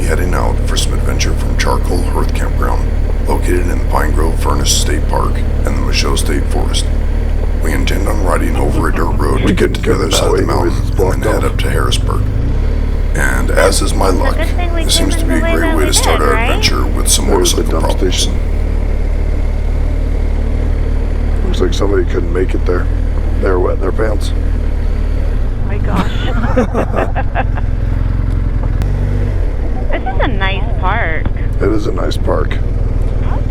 heading out for some adventure from Charcoal Hearth Campground, located in the Pine Grove Furnace State Park and the Michaux State Forest. We intend on riding over a dirt road to get to the other side of the mountain and then head up to Harrisburg. And as is my luck, this seems to be a great way to start our adventure with some motorcycle problems. Looks like somebody couldn't make it there. They were wetting their pants. Oh my gosh. This is a nice park. It is a nice park.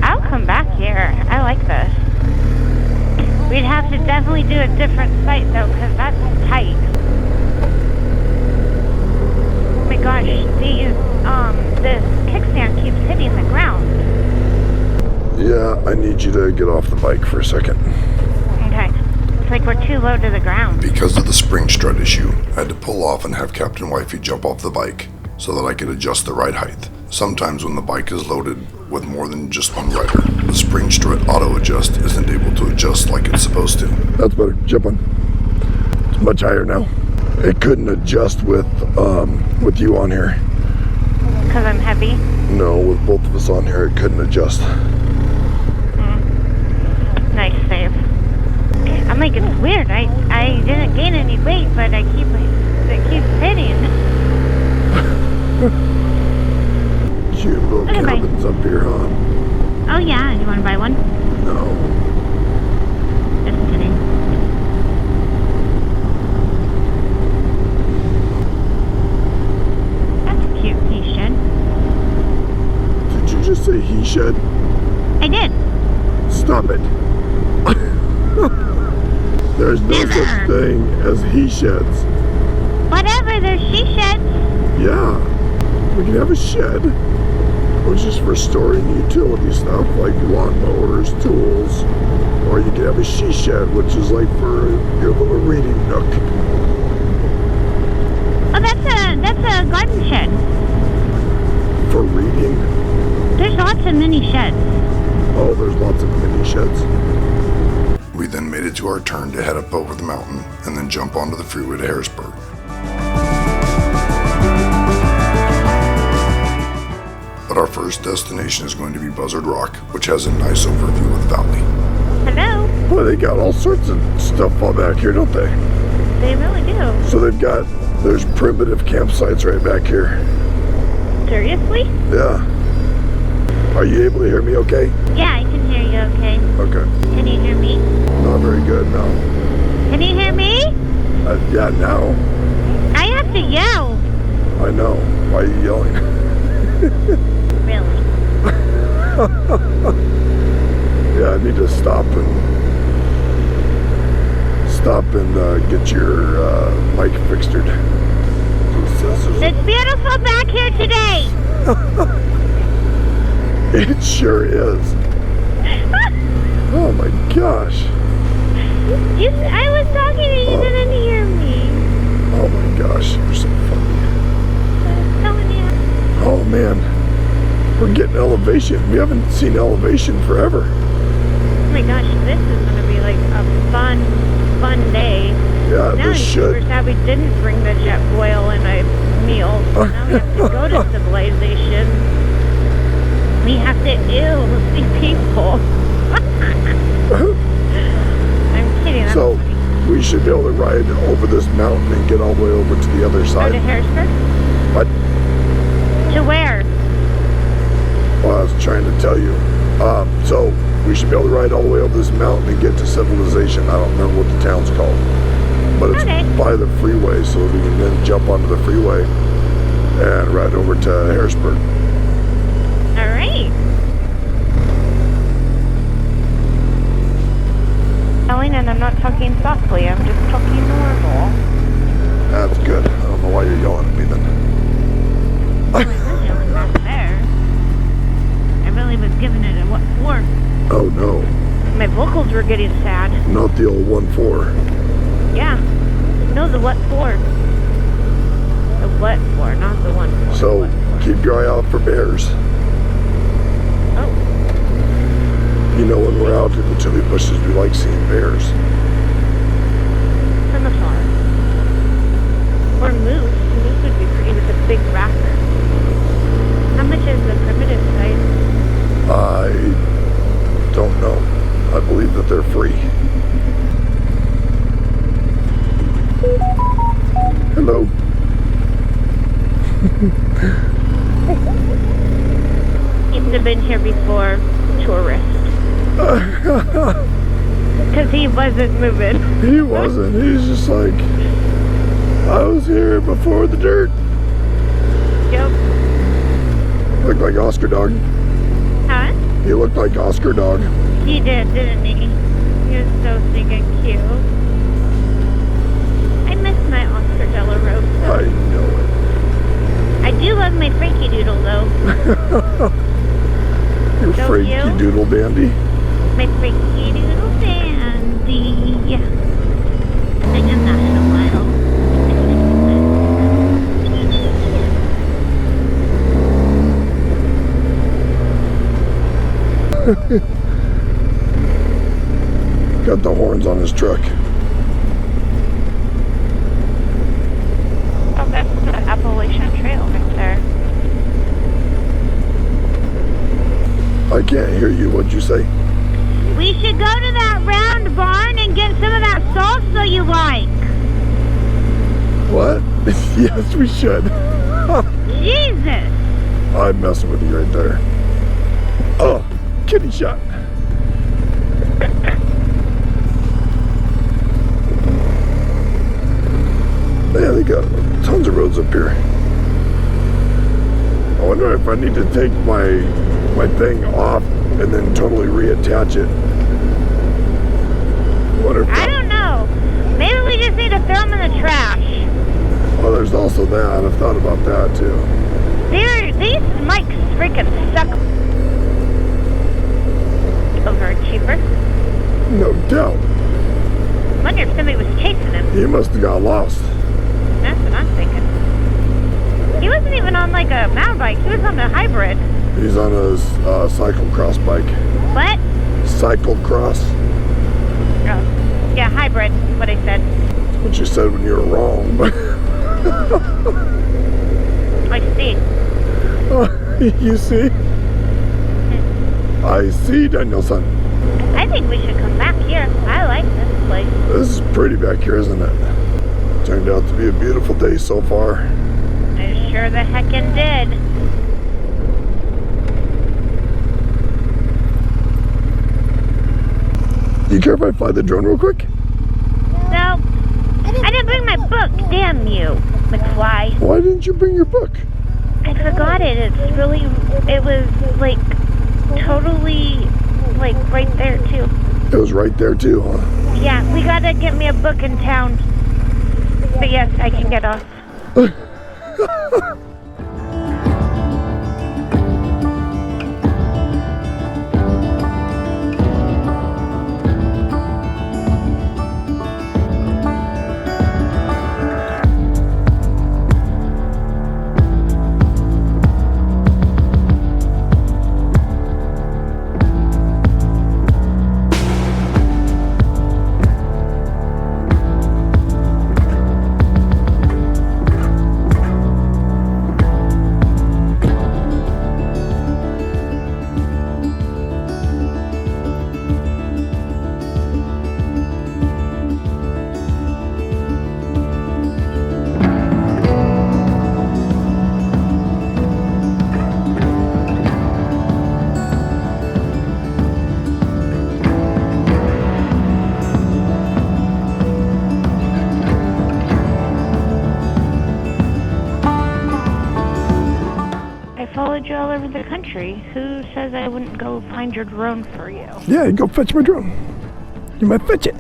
I'll come back here. I like this. We'd have to definitely do a different site though, because that's tight. Oh my gosh, this kickstand keeps hitting the ground. Yeah, I need you to get off the bike for a second. Okay. It's like we're too low to the ground. Because of the spring strut issue, I had to pull off and have Captain Wifey jump off the bike so that I could adjust the ride height. Sometimes when the bike is loaded with more than just one rider, the spring strut auto adjust isn't able to adjust like it's supposed to. That's better. Jump on. It's much higher now. It couldn't adjust with you on here. Because I'm heavy? No, with both of us on here, it couldn't adjust. Nice save. I'm like, it's weird. I didn't gain any weight, but it keeps hitting. Cute little cabins up here, huh? Oh yeah, you want to buy one? No. Just kidding. That's cute, he shed. Did you just say he shed? I did. Stop it. There's no such thing as he sheds. Whatever, there's she sheds. Yeah. We can have a shed, which is for storing utility stuff like lawnmowers, tools. Or you can have a she shed, which is like for your little reading nook. Oh, that's a garden shed. For reading? There's lots of mini sheds. Oh, there's lots of mini sheds. We then made it to our turn to head up over the mountain and then jump onto the freeway to Harrisburg. But our first destination is going to be Buzzard Rock, which has a nice overview of the valley. Hello? Well, they got all sorts of stuff all back here, don't they? They really do. So there's primitive campsites right back here. Seriously? Yeah. Are you able to hear me okay? Yeah, I can hear you okay. Okay. Can you hear me? Not very good, no. Can you hear me? Yeah, now. I have to yell. I know. Why are you yelling? Really? Yeah, I need to stop and get your mic fixtured. It's beautiful back here today. It sure is. Oh my gosh. I was talking and you didn't hear me. Oh my gosh, you're so funny. I was telling you. Oh man, we're getting elevation. We haven't seen elevation forever. Oh my gosh, this is going to be like a fun day. Yeah, now this should. We're sad we didn't bring the jet boil and a meal. So now we have to go to civilization. We have to see people. I'm kidding. So we should be able to ride over this mountain and get all the way over to the other side. Go to Harrisburg? What? To where? Well, I was trying to tell you. So we should be able to ride all the way over this mountain and get to civilization. I don't remember what the town's called. But it's by the freeway, so we can then jump onto the freeway and ride over to Harrisburg. All right. And I'm not talking softly, I'm just talking normal. That's good. I don't know why you're yelling at me then. I was yelling back there. I really was giving it a what for. Oh no. My vocals were getting sad. Not the old 1-4. Yeah. No, the what for. The what for, not the 1-4. So keep your eye out for bears. Oh. You know, when we're out in the chili bushes, we like seeing bears. From afar. Or moose. Moose would be pretty with a big raptor. much is the primitive site? I don't know. I believe that they're free. Hello. He's been here before, tourist. Because he wasn't moving. He wasn't. He's just like, I was here before the dirt. Yep. Looked like Oscar Dog. Huh? He looked like Oscar Dog. He did, didn't he? He was so stinking cute. I miss my Oscar de la Rosa. I know it. I do love my Frankie Doodle, though. Your Don't Frankie you? Doodle Dandy. My Frankie Doodle Dandy. I am not in a while. Got the horns on his truck. Oh, that's the Appalachian Trail right there. I can't hear you. What'd you say? We should go to that round barn and get some of that salsa you like. What? Yes, we should. Jesus. I'm messing with you right there. Oh, kitty shot. Yeah, they got tons of roads up here. I wonder if I need to take my thing off and then totally reattach it. I don't know. Maybe we just need to throw them in the trash. Oh, there's also that. I've thought about that too. These mics freaking suck. Over cheaper. No doubt. I wonder if somebody was chasing him. He must have got lost. That's what I'm thinking. He wasn't even on like a mountain bike. He was on a hybrid. He's on a cyclocross bike. What? Cyclocross. Oh, yeah, hybrid. What I said. That's what you said when you were wrong. But I see. you see? I see, Danielson. I think we should come back here. I like this place. This is pretty back here, isn't it? Turned out to be a beautiful day so far. I sure the heckin' did. You care if I fly the drone real quick? No, I didn't bring my book. Damn you, McFly. Why didn't you bring your book? I forgot it. It was like totally like right there too. It was right there too, huh? Yeah, we gotta get me a book in town. But yes, I can get off. Followed you all over the country. Who says I wouldn't go find your drone for you? Yeah, go fetch my drone. You might fetch it.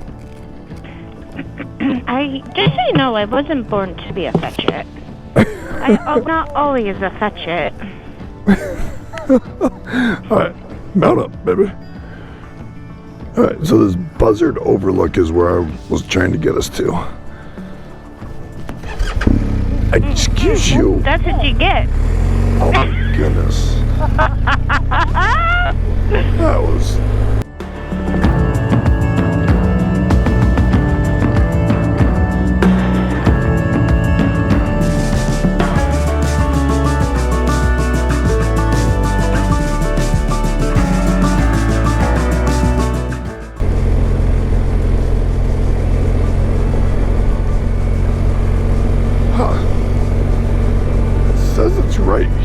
Just so you know, I wasn't born to be a fetch it. I'm not always a fetch it. Alright, mount up, baby. Alright, so this Buzzard Overlook is where I was trying to get us to. Excuse you. That's what you get. Oh my goodness. That was...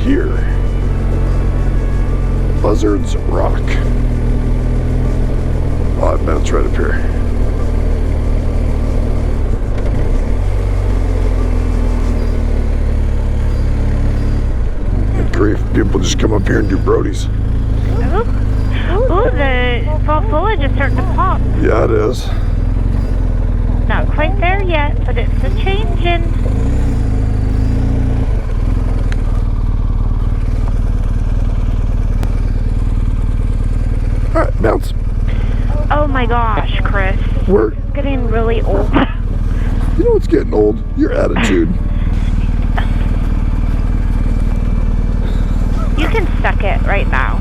here. Buzzard's Rock. 5 minutes right up here. Good grief, people just come up here and do Brodies. Ooh, the fall foliage is starting to pop. Yeah, it is. Not quite there yet, but it's a-changing. Alright, bounce. Oh my gosh, Chris. We're, It's getting really old. you know what's getting old? Your attitude. You can suck it right now.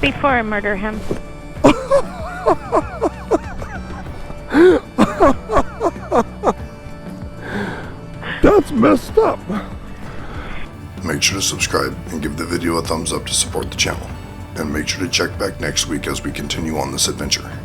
Before I murder him. That's messed up. Make sure to subscribe and give the video a thumbs up to support the channel. And make sure to check back next week as we continue on this adventure.